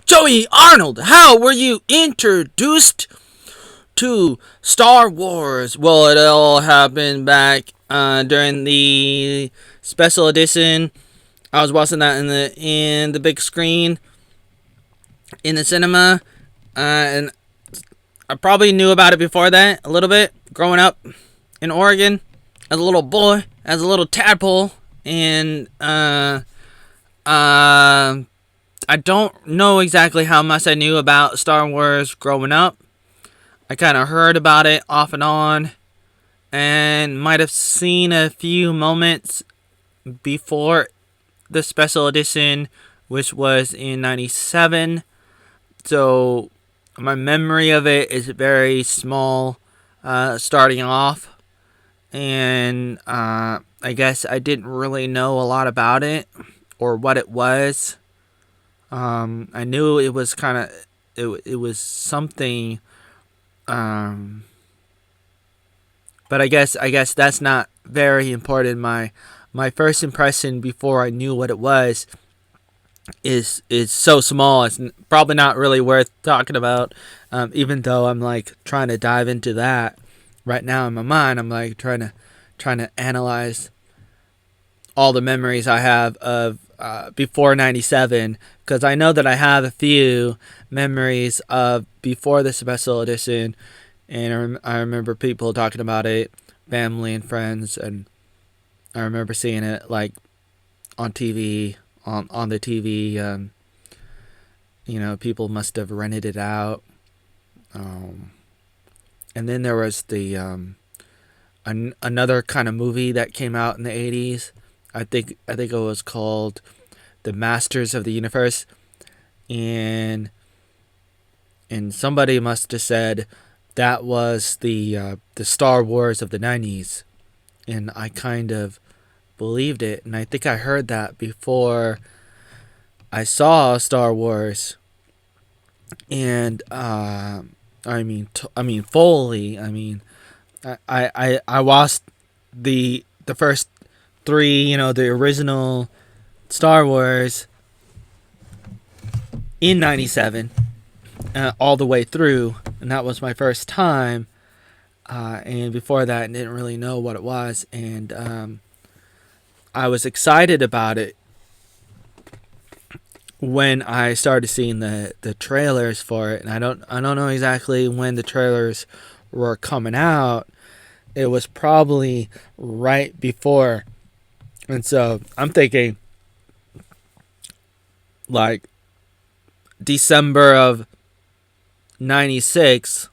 Joey Arnold, how were you introduced to Star Wars? Well, it all happened back during the special edition. I was watching that in the big screen in the cinema, and I probably knew about it before that a little bit. Growing up in Oregon as a little boy, as a little tadpole, and I don't know exactly how much I knew about Star Wars growing up. I kind of heard about it off and on, and might have seen a few moments before the special edition, which was in '97. So my memory of it is very small, starting off, and I guess I didn't really know a lot about it or what it was. I knew it was kind of it was something, but I guess that's not very important. My first impression before I knew what it was is so small. It's probably not really worth talking about. Even though I'm like trying to dive into that right now in my mind, I'm like trying to analyze all the memories I have of before '97, because I know that I have a few memories of before the special edition, and I remember people talking about it, family and friends, and I remember seeing it like on TV, on the TV. People must have rented it out, and then there was the another kind of movie that came out in the '80s. I think it was called The Masters of the Universe, and somebody must have said that was the Star Wars of the '90s, and I kind of believed it, and I think I heard that before I saw Star Wars, and I mean fully. I mean, I watched the first three, the original Star Wars in '97, all the way through, and that was my first time. And before that, I didn't really know what it was, and I was excited about it when I started seeing the trailers for it, and I don't know exactly when the trailers were coming out. It was probably right before. And so I'm thinking like December of '96,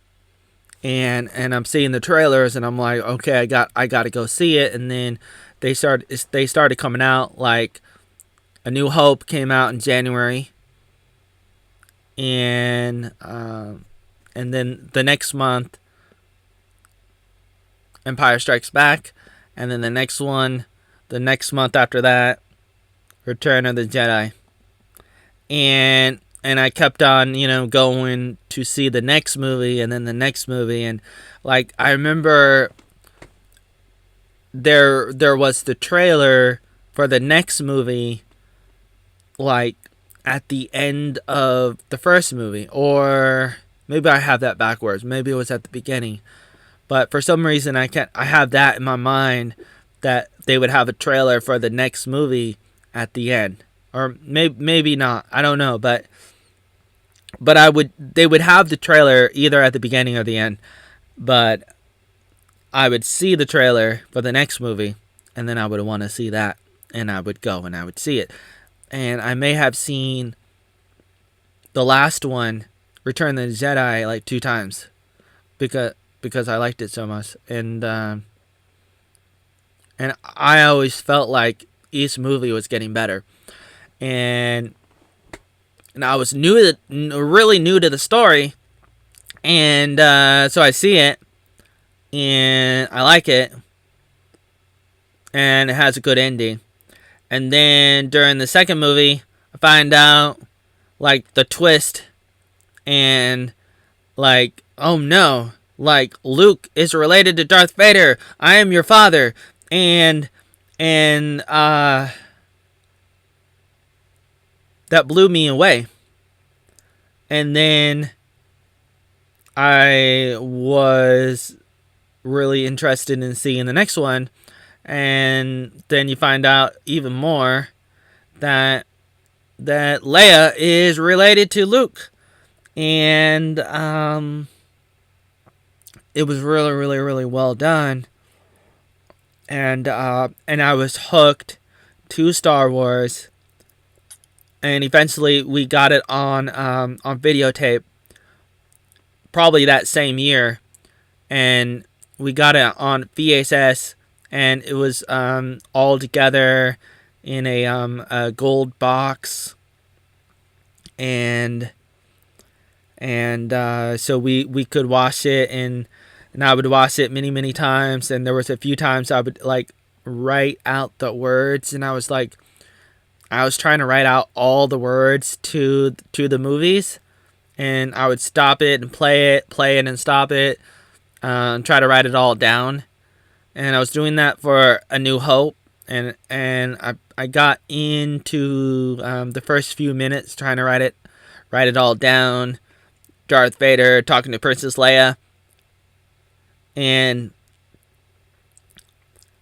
and I'm seeing the trailers, and I'm like, okay, I got to go see it. And then they started coming out. Like A New Hope came out in January, and then the next month Empire Strikes Back, and then the next month after that, Return of the Jedi. And I kept on, going to see the next movie, and then the next movie, and like I remember there was the trailer for the next movie like at the end of the first movie, or maybe I have that backwards. Maybe it was at the beginning. But for some reason I have that in my mind, that they would have a trailer for the next movie at the end, or maybe not. I don't know, but they would have the trailer either at the beginning or the end. But I would see the trailer for the next movie, and then I would want to see that, and I would go and I would see it. And I may have seen the last one, Return of the Jedi, like 2 times, because I liked it so much, and I always felt like each movie was getting better, and I was really new to the story, and so I see it, and I like it, and it has a good ending. And then during the second movie, I find out like the twist, and like, oh no, like Luke is related to Darth Vader. I am your father, and that blew me away. And then I was really interested in seeing the next one, and then you find out even more that Leia is related to Luke, and it was really, really, really well done, and I was hooked to Star Wars, and eventually we got it on videotape, probably that same year, and we got it on VHS, and it was all together in a gold box, and so we could watch it, and I would watch it many, many times, and there was a few times I would like write out the words, and I was trying to write out all the words to the movies, and I would stop it and play it and stop it, and try to write it all down. And I was doing that for A New Hope, and I got into the first few minutes trying to write it all down. Darth Vader talking to Princess Leia, and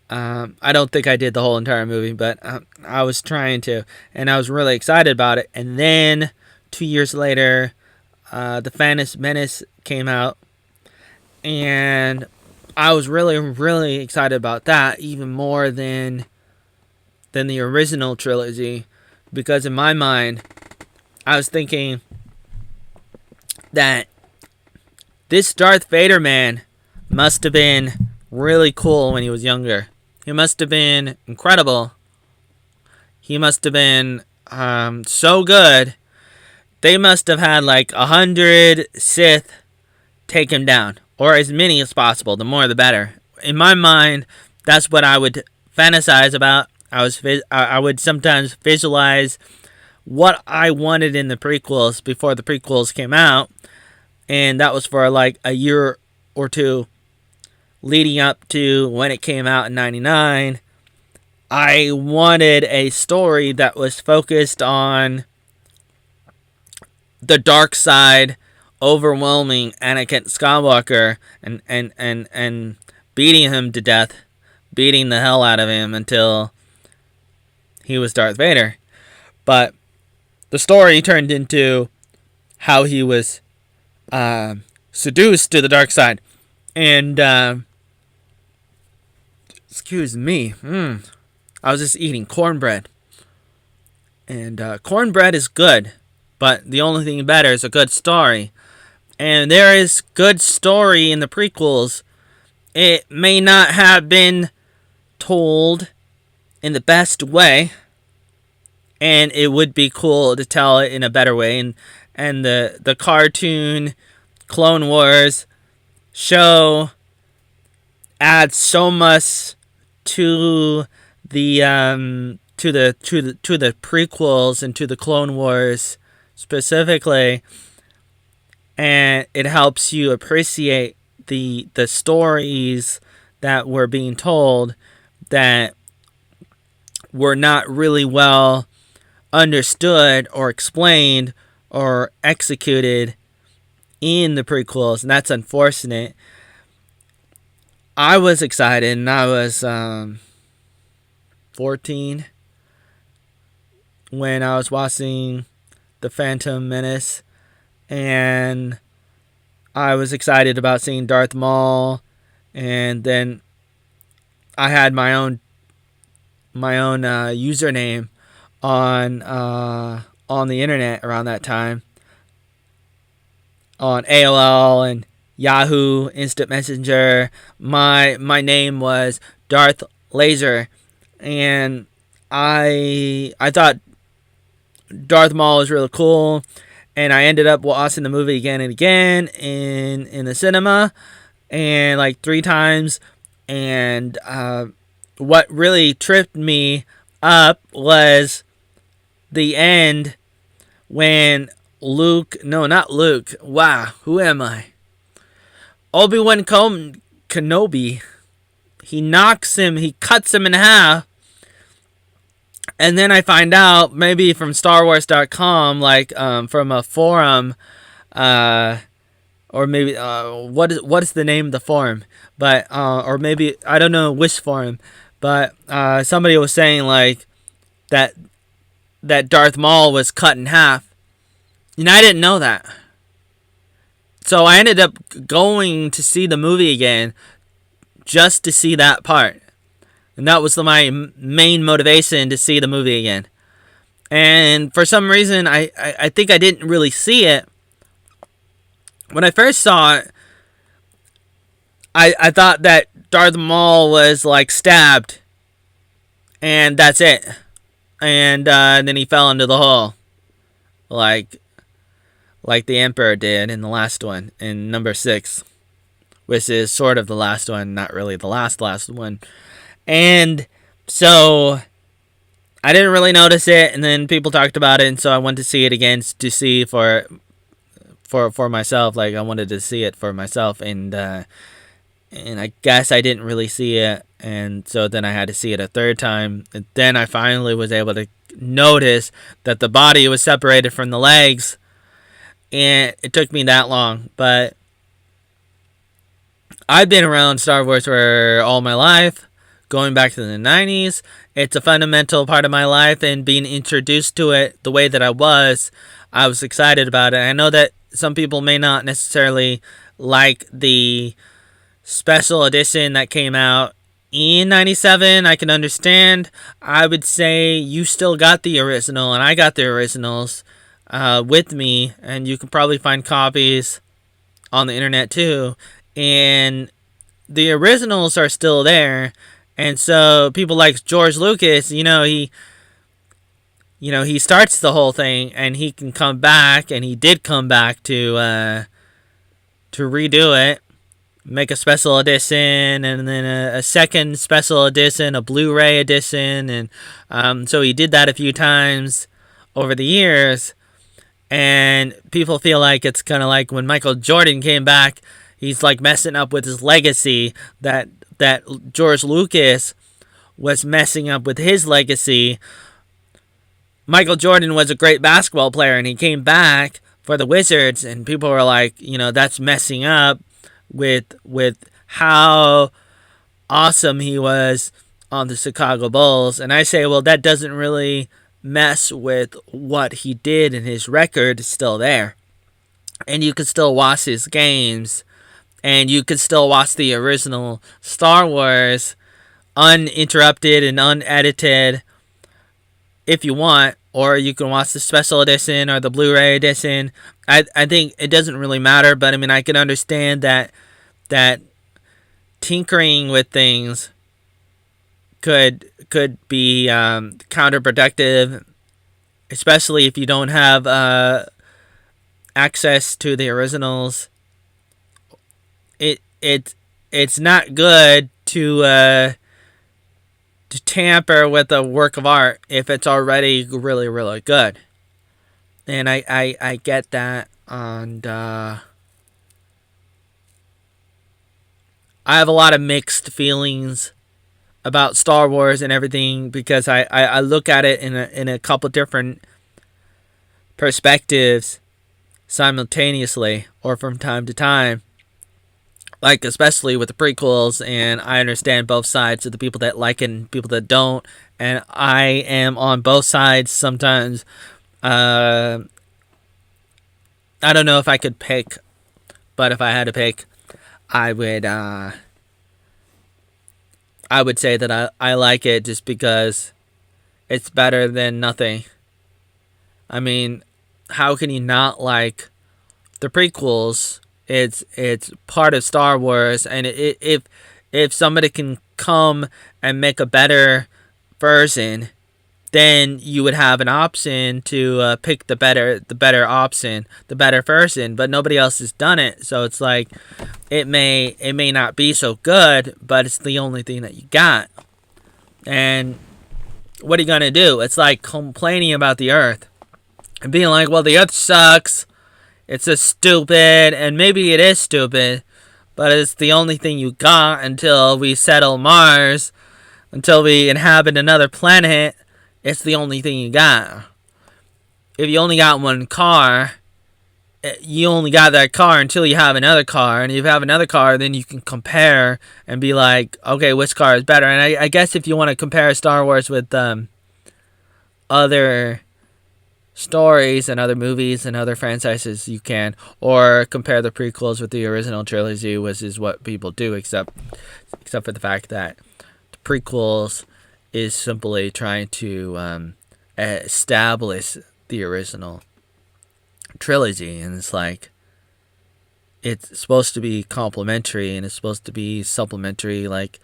I don't think I did the whole entire movie, but I was trying to, and I was really excited about it. And then 2 years later, The Phantom Menace came out, and I was really, really excited about that, even more than the original trilogy, because in my mind, I was thinking that this Darth Vader man must have been really cool when he was younger. He must have been incredible. He must have been so good. They must have had like 100 Sith take him down, or as many as possible. The more, the better. In my mind, that's what I would fantasize about. I would sometimes visualize what I wanted in the prequels before the prequels came out, and that was for like a year or two leading up to when it came out in 99. I wanted a story that was focused on the dark side overwhelming Anakin Skywalker and beating him to death, beating the hell out of him until he was Darth Vader. But the story turned into how he was seduced to the dark side. And excuse me, I was just eating cornbread. And cornbread is good, but the only thing better is a good story. And there is good story in the prequels. It may not have been told in the best way, and it would be cool to tell it in a better way. And the cartoon Clone Wars show adds so much to the prequels and to the Clone Wars specifically, and it helps you appreciate the stories that were being told that were not really well understood or explained or executed in the prequels, and that's unfortunate. I was excited, and I was 14 when I was watching The Phantom Menace, and I was excited about seeing Darth Maul, and then I had my own username on the internet around that time, on AOL and Yahoo Instant Messenger. My name was Darth Laser, and I thought Darth Maul was really cool, and I ended up watching the movie again and again in the cinema, and like 3 times. And what really tripped me up was the end when not Luke. Wow, who am I? Obi-Wan Kenobi. He cuts him in half. And then I find out, maybe from StarWars.com, like from a forum, Or maybe what is the name of the forum? But or maybe I don't know which forum, but somebody was saying like that Darth Maul was cut in half, and I didn't know that. So I ended up going to see the movie again just to see that part. And that was my main motivation to see the movie again. And for some reason, I think I didn't really see it. When I first saw it, I thought that Darth Maul was like stabbed. And that's it. And then he fell into the hole. Like the Emperor did in the last one, in number 6. Which is sort of the last one, not really the last one. And so I didn't really notice it, and then people talked about it, and so I went to see it again to see for myself. Like, I wanted to see it for myself, and I guess I didn't really see it, and so then I had to see it a third time. And then I finally was able to notice that the body was separated from the legs, and it took me that long, but I've been around Star Wars for all my life, going back to the 90s. It's a fundamental part of my life, and being introduced to it the way that I was excited about it. I know that some people may not necessarily like the special edition that came out in 97. I can understand. I would say you still got the original, and I got the originals with me, and you can probably find copies on the internet too. And the originals are still there, and so people like George Lucas, he starts the whole thing, and he can come back, and he did come back to redo it, make a special edition, and then a second special edition, a Blu-ray edition, and so he did that a few times over the years, and people feel like it's kind of like when Michael Jordan came back. He's like messing up with his legacy, that George Lucas was messing up with his legacy. Michael Jordan was a great basketball player, and he came back for the Wizards, and people were like, that's messing up with how awesome he was on the Chicago Bulls. And I say, well, that doesn't really mess with what he did, and his record is still there. And you can still watch his games. And you could still watch the original Star Wars uninterrupted and unedited if you want. Or you can watch the special edition or the Blu-ray edition. I think it doesn't really matter. But, I can understand that tinkering with things could be counterproductive. Especially if you don't have access to the originals. It's not good to tamper with a work of art if it's already really, really good. And I get that, and I have a lot of mixed feelings about Star Wars and everything, because I look at it in a couple different perspectives simultaneously, or from time to time. Like, especially with the prequels, and I understand both sides of the people that like it and people that don't, and I am on both sides sometimes. I don't know if I could pick, but if I had to pick, I would say that I like it just because it's better than nothing. How can you not like the prequels? It's part of Star Wars, and if somebody can come and make a better version, then you would have an option to pick the better option, the better version. But nobody else has done it, so it's like it may not be so good, but it's the only thing that you got. And what are you gonna do? It's like complaining about the Earth and being like, well, the Earth sucks. It's just stupid, and maybe it is stupid, but it's the only thing you got until we settle Mars, until we inhabit another planet. It's the only thing you got. If you only got one car, you only got that car until you have another car, and if you have another car, then you can compare and be like, okay, which car is better? And I guess if you want to compare Star Wars with other stories and other movies and other franchises, you can, or compare the prequels with the original trilogy, which is what people do, except for the fact that the prequels is simply trying to establish the original trilogy, and it's like, it's supposed to be complementary and it's supposed to be supplementary, like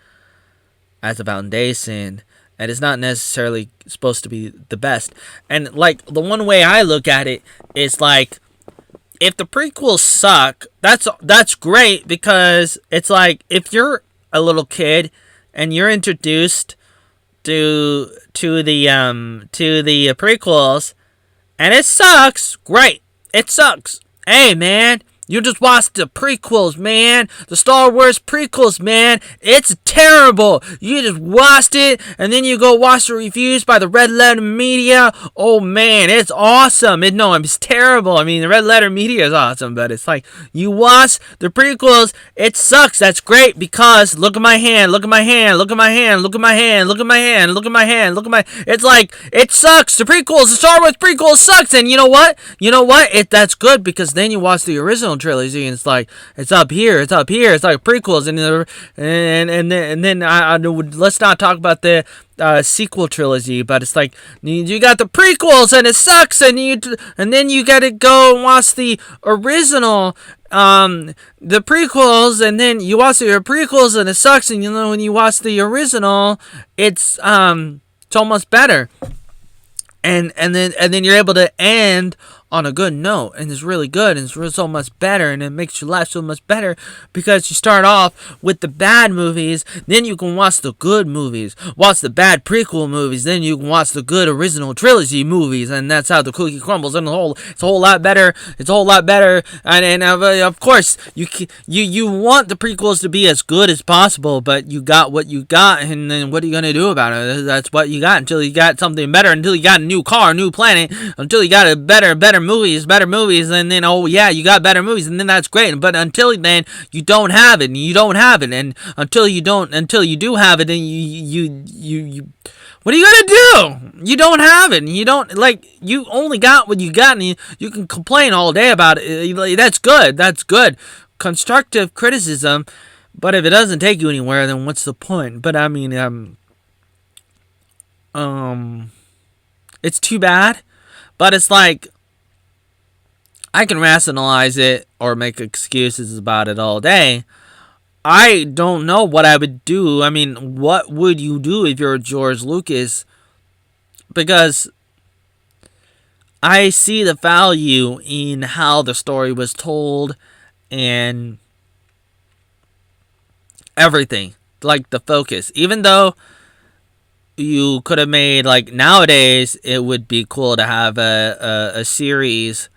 as a foundation, and it's not necessarily supposed to be the best. And like, the one way I look at it is like, if the prequels suck, that's great, because it's like, if you're a little kid and you're introduced to the prequels and it sucks, great. It sucks. Hey, man, you just watched the prequels, man. The Star Wars prequels, man. It's terrible. You just watched it, and then you go watch the reviews by the Red Letter Media. Oh, man, it's awesome. It's terrible. I mean, the Red Letter Media is awesome, but it's like, you watch the prequels, it sucks. That's great, because look at my hand, look at my hand, look at my hand, look at my hand, look at my hand, look at my hand, look at my... It's like, it sucks. The Star Wars prequels sucks, and you know what? That's good, because then you watch the original trilogy, and it's like, it's up here, it's like prequels, and then I let's not talk about the sequel trilogy, but it's like, you got the prequels and it sucks, and then you gotta go and watch the original, the prequels, and then you watch the prequels and it sucks, and when you watch the original, it's almost better, and then you're able to end on a good note, and it's really good, and it's so much better, and it makes your life so much better, because you start off with the bad movies, then you can watch the good movies, watch the bad prequel movies, then you can watch the good original trilogy movies, and that's how the cookie crumbles, and it's a whole lot better, and of course, you want the prequels to be as good as possible, but you got what you got, and then what are you gonna do about it? That's what you got, until you got something better, until you got a new car, a new planet, until you got a better movies, and then, oh yeah, you got better movies, and then that's great, but until then, you don't have it, and until you do have it, then you what are you gonna do? You don't have it, and you don't, like, you only got what you got, and you can complain all day about it. That's good, constructive criticism, but if it doesn't take you anywhere, then what's the point? But I mean, it's too bad, but it's like, I can rationalize it or make excuses about it all day. I don't know what I would do. I mean, what would you do if you're George Lucas? Because I see the value in how the story was told and everything. Like, the focus. Even though you could have made, like, nowadays, it would be cool to have a series,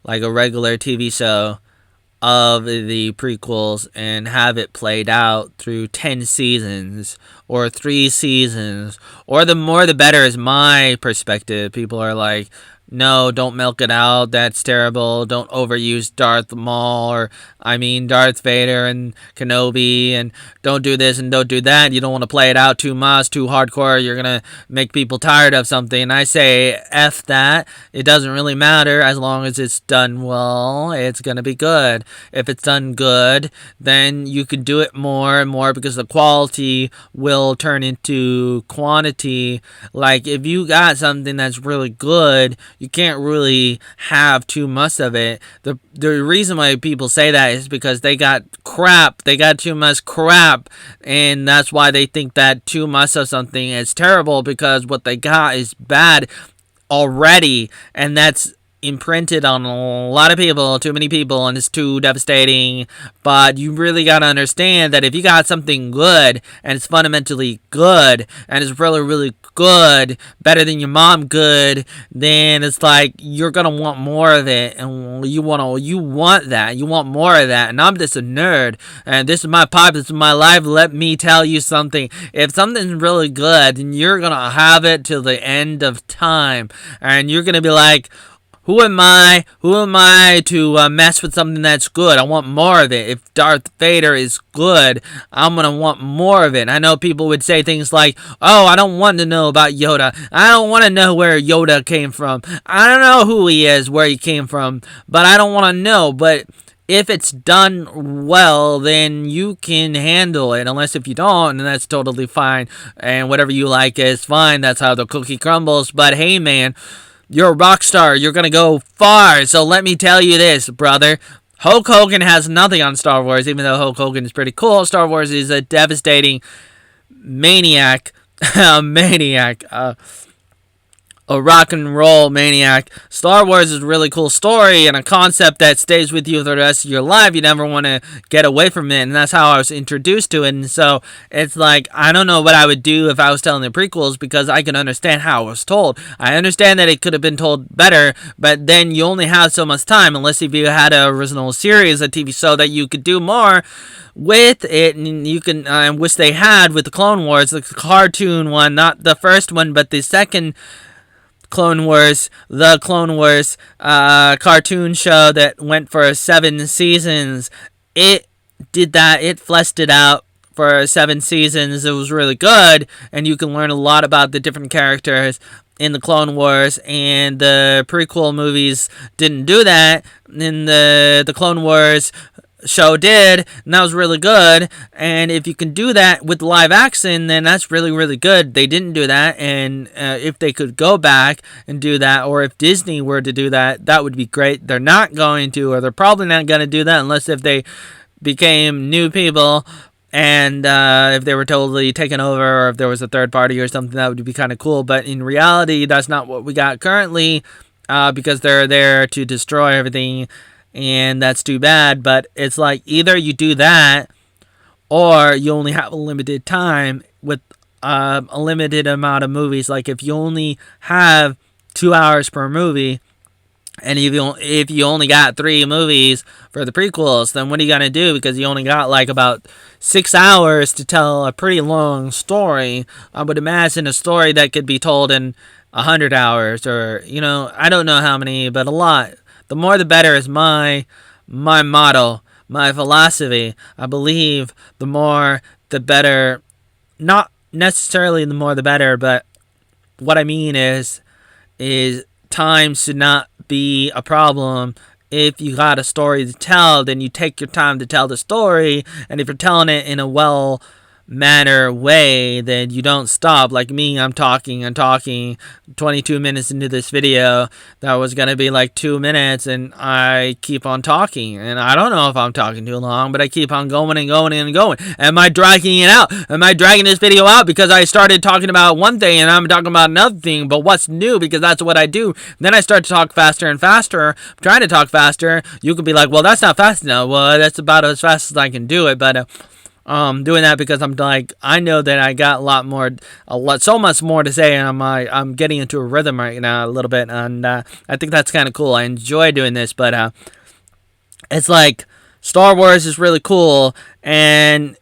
like a regular TV show of the prequels, and have it played out through 10 seasons or 3 seasons, or the more the better is my perspective. People are like, no, don't milk it out, that's terrible, don't overuse Darth Vader and Kenobi, and don't do this and don't do that, you don't want to play it out too much, too hardcore, you're gonna make people tired of something. And I say, F that, it doesn't really matter, as long as it's done well, it's gonna be good. If it's done good, then you can do it more and more, because the quality will turn into quantity. Like, if you got something that's really good, you can't really have too much of it. The reason why people say that is because they got too much crap, and that's why they think that too much of something is terrible, because what they got is bad already, and that's imprinted on a lot of people, too many people, and it's too devastating. But you really gotta understand that if you got something good, and it's fundamentally good, and it's really, really good, better than your mom good, then it's like, you're gonna want more of it, and you want more of that. And I'm just a nerd, and this is my pop, this is my life. Let me tell you something. If something's really good, then you're gonna have it till the end of time, and you're gonna be like, who am I? Who am I to mess with something that's good? I want more of it. If Darth Vader is good, I'm gonna want more of it. I know people would say things like, "Oh, I don't want to know about Yoda. I don't want to know where Yoda came from. I don't know who he is, where he came from, but I don't want to know." But if it's done well, then you can handle it. Unless if you don't, and that's totally fine. And whatever you like is fine. That's how the cookie crumbles. But hey, man. You're a rock star. You're going to go far. So let me tell you this, brother. Hulk Hogan has nothing on Star Wars, even though Hulk Hogan is pretty cool. Star Wars is a devastating maniac. A rock and roll maniac. Star Wars is a really cool story and a concept that stays with you for the rest of your life. You never want to get away from it, and that's how I was introduced to it. And so it's like, I don't know what I would do if I was telling the prequels, because I can understand how it was told. I understand that it could have been told better, but then you only have so much time, unless if you had an original series, a TV show that you could do more with it. And you can, I wish they had with the Clone Wars, the cartoon one, not the first one, but the second Clone Wars, the Clone Wars cartoon show that went for 7 seasons. It did that. It fleshed it out for 7 seasons. It was really good, and you can learn a lot about the different characters in the Clone Wars, and the prequel movies didn't do that. In the Clone Wars show did, and that was really good. And if you can do that with live action, then that's really, really good. They didn't do that, and if they could go back and do that, or if Disney were to do that, that would be great. They're not going to, or they're probably not going to do that unless if they became new people, and if they were totally taken over, or if there was a third party or something, that would be kind of cool. But in reality, that's not what we got currently, because they're there to destroy everything. And that's too bad. But it's like, either you do that, or you only have a limited time with a limited amount of movies. Like, if you only have 2 hours per movie, and if you only got 3 movies for the prequels, then what are you going to do? Because you only got like about 6 hours to tell a pretty long story. I would imagine a story that could be told in 100 hours, or, I don't know how many, but a lot. The more the better is my motto, my philosophy. I believe the more the better. Not necessarily the more the better, but what I mean is time should not be a problem. If you got a story to tell, then you take your time to tell the story. And if you're telling it in a well-mannered way, then you don't stop. Like me, I'm talking 22 minutes into this video that was going to be like 2 minutes, and I keep on talking, and I don't know if I'm talking too long, but I keep on going and going and going. Am I dragging it out? Am I dragging this video out because I started talking about one thing and I'm talking about another thing? But what's new? Because that's what I do. Then I start to talk faster and faster. I'm trying to talk faster. You could be like, well, that's not fast enough. Well, that's about as fast as I can do it. But doing that because I'm like, I know that I got so much more to say, and I'm getting into a rhythm right now a little bit, and I think that's kind of cool. I enjoy doing this, but it's like Star Wars is really cool, and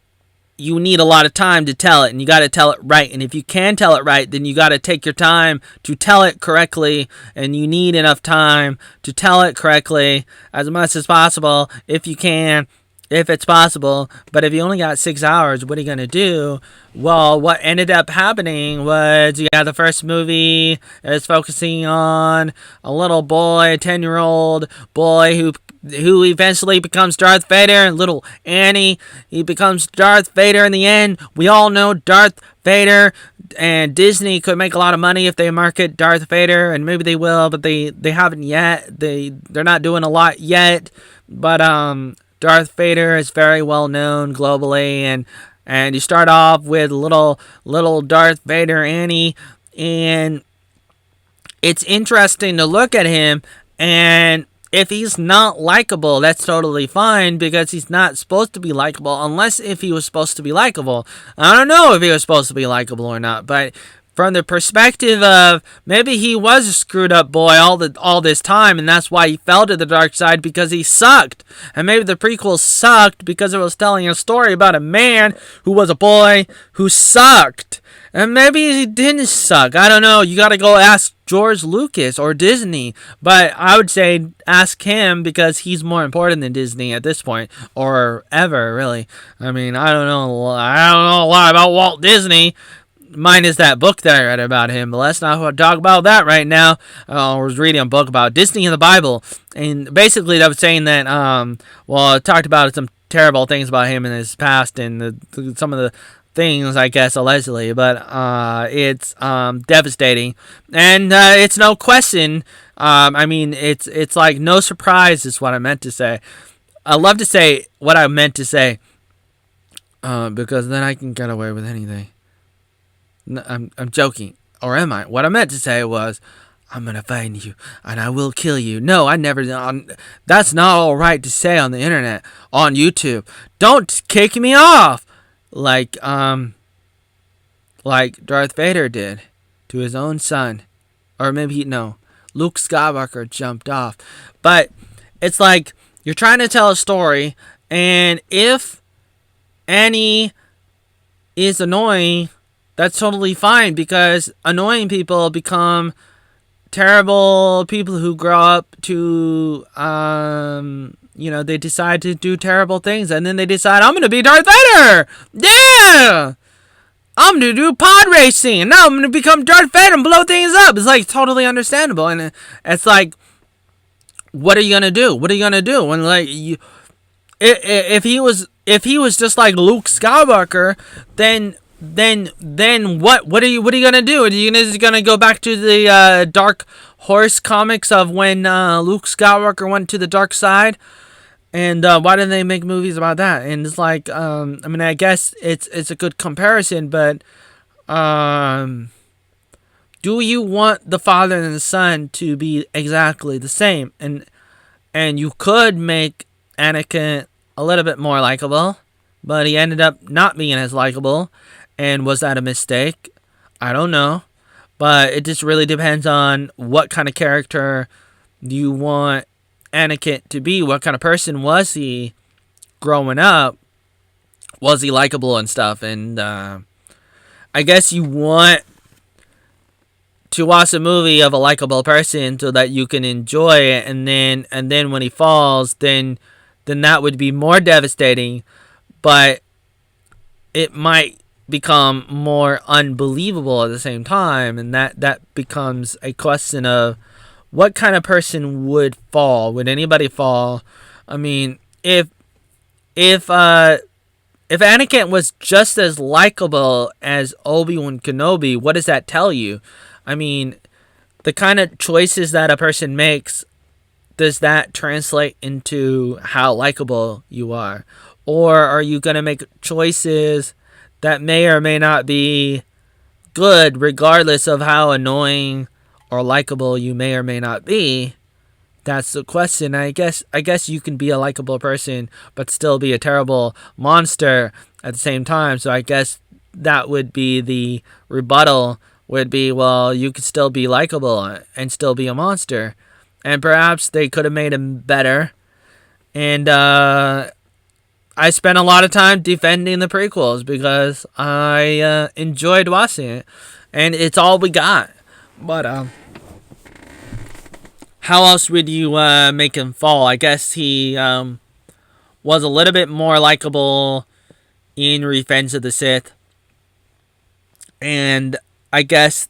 you need a lot of time to tell it, and you got to tell it right. And if you can tell it right, then you got to take your time to tell it correctly, and you need enough time to tell it correctly as much as possible if you can. If it's possible. But if you only got 6 hours, what are you going to do? Well, what ended up happening was you got the first movie is focusing on a little boy, a 10-year-old boy who eventually becomes Darth Vader, and little Annie, he becomes Darth Vader in the end. We all know Darth Vader, and Disney could make a lot of money if they market Darth Vader, and maybe they will, but they haven't yet. They're not doing a lot yet, but Darth Vader is very well known globally, and you start off with little Darth Vader Annie, and it's interesting to look at him, and if he's not likable, that's totally fine, because he's not supposed to be likable, unless if he was supposed to be likable. I don't know if he was supposed to be likable or not, but from the perspective of maybe he was a screwed up boy all this time, and that's why he fell to the dark side, because he sucked. And maybe the prequel sucked because it was telling a story about a man who was a boy who sucked. And maybe he didn't suck. I don't know. You gotta go ask George Lucas or Disney. But I would say ask him, because he's more important than Disney at this point. Or ever, really. I mean, I don't know a lot about Walt Disney. Minus that book that I read about him. But let's not talk about that right now. I was reading a book about Disney in the Bible. And basically that was saying that, it talked about some terrible things about him in his past. And some of the things, I guess, allegedly, but it's devastating, and it's no question. I mean, it's like no surprise is what I meant to say. I love to say what I meant to say, because then I can get away with anything. I'm joking, or am I? What I meant to say was, I'm gonna find you and I will kill you. No, I never. That's not all right to say on the internet, on YouTube. Don't kick me off. Like Darth Vader did to his own son. Or maybe Luke Skywalker jumped off. But it's like you're trying to tell a story, and if Annie is annoying, that's totally fine, because annoying people become terrible people who grow up to they decide to do terrible things, and then they decide, I'm going to be Darth Vader! Yeah! I'm going to do pod racing, and now I'm going to become Darth Vader and blow things up. It's like totally understandable, and it's like, what are you going to do? What are you going to do? When if he was just like Luke Skywalker, then what are you going to do? Are you just going to go back to the Dark Horse comics of when Luke Skywalker went to the dark side? And why didn't they make movies about that? And it's like, I guess it's a good comparison, but do you want the father and the son to be exactly the same? And you could make Anakin a little bit more likable, but he ended up not being as likable. And was that a mistake? I don't know. But it just really depends on what kind of character you want Anakin to be. What kind of person was he growing up? Was he likable and stuff? And I guess you want to watch a movie of a likable person so that you can enjoy it. And then when he falls, then that would be more devastating. But it might become more unbelievable at the same time, and that becomes a question of what kind of person would fall. Would anybody fall? I mean, if Anakin was just as likable as Obi-Wan Kenobi, what does that tell you? I mean, the kind of choices that a person makes, does that translate into how likable you are? Or are you going to make choices that may or may not be good, regardless of how annoying or likable you may or may not be? That's the question. I guess you can be a likable person but still be a terrible monster at the same time. So I guess that would be the rebuttal, would be, well, you could still be likable and still be a monster. And perhaps they could have made him better. And I spent a lot of time defending the prequels because I enjoyed watching it. And it's all we got. But how else would you make him fall? I guess he was a little bit more likable in Revenge of the Sith. And I guess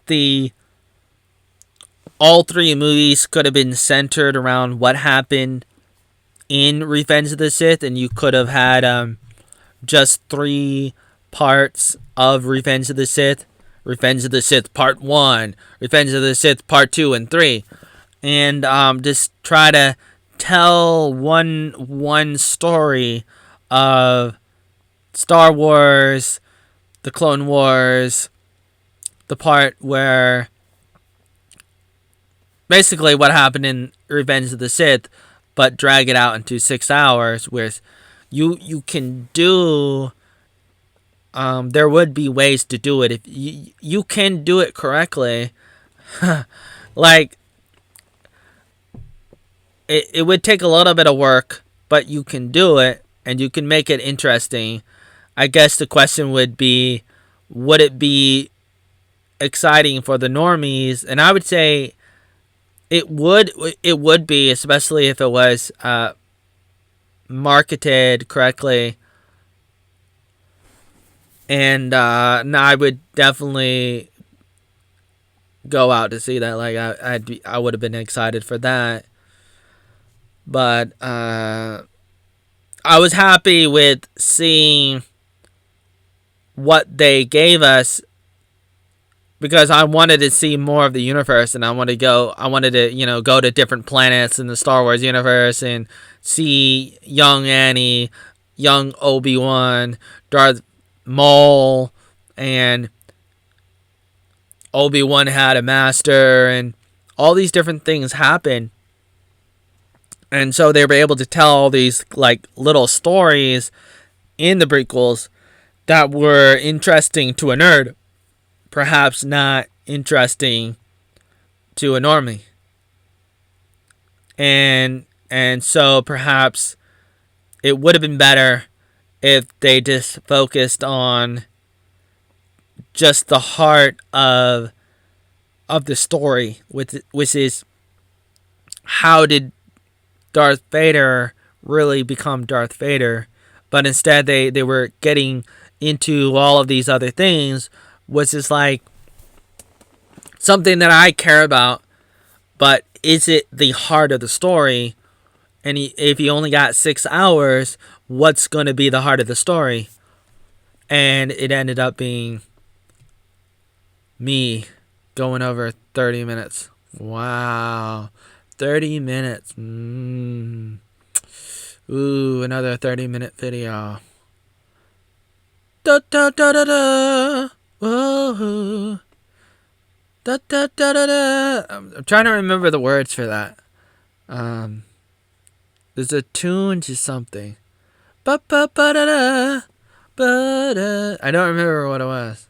all three movies could have been centered around what happened in Revenge of the Sith, and you could have had just 3 parts of Revenge of the Sith. Revenge of the Sith Part 1, Revenge of the Sith Part 2 and 3. And just try to tell one story of Star Wars, the Clone Wars, the part where basically what happened in Revenge of the Sith, but drag it out into 6 hours, where you can do there would be ways to do it if you can do it correctly. Like, it would take a little bit of work, but you can do it and you can make it interesting. I guess the question would be, would it be exciting for the normies? And I would say it would be, especially if it was marketed correctly. And I would definitely go out to see that. Like, I would have been excited for that. But I was happy with seeing what they gave us, because I wanted to see more of the universe, and I wanted to go to different planets in the Star Wars universe and see young Annie, young Obi-Wan, Darth Maul, and Obi-Wan had a master, and all these different things happen. And so they were able to tell all these like little stories in the prequels that were interesting to a nerd, perhaps not interesting to a normie. And so perhaps it would have been better if they just focused on just the heart of the story, which is, how did Darth Vader really become Darth Vader? But instead they were getting into all of these other things, which is like something that I care about, but is it the heart of the story? And if you only got 6 hours, what's going to be the heart of the story? And it ended up being me going over 30 minutes. Wow. 30 minutes. Ooh, another 30-minute video. Da da da da da. Whoa. Da da da da da. I'm trying to remember the words for that. There's a tune to something. Ba ba ba da da. Ba da. I don't remember what it was.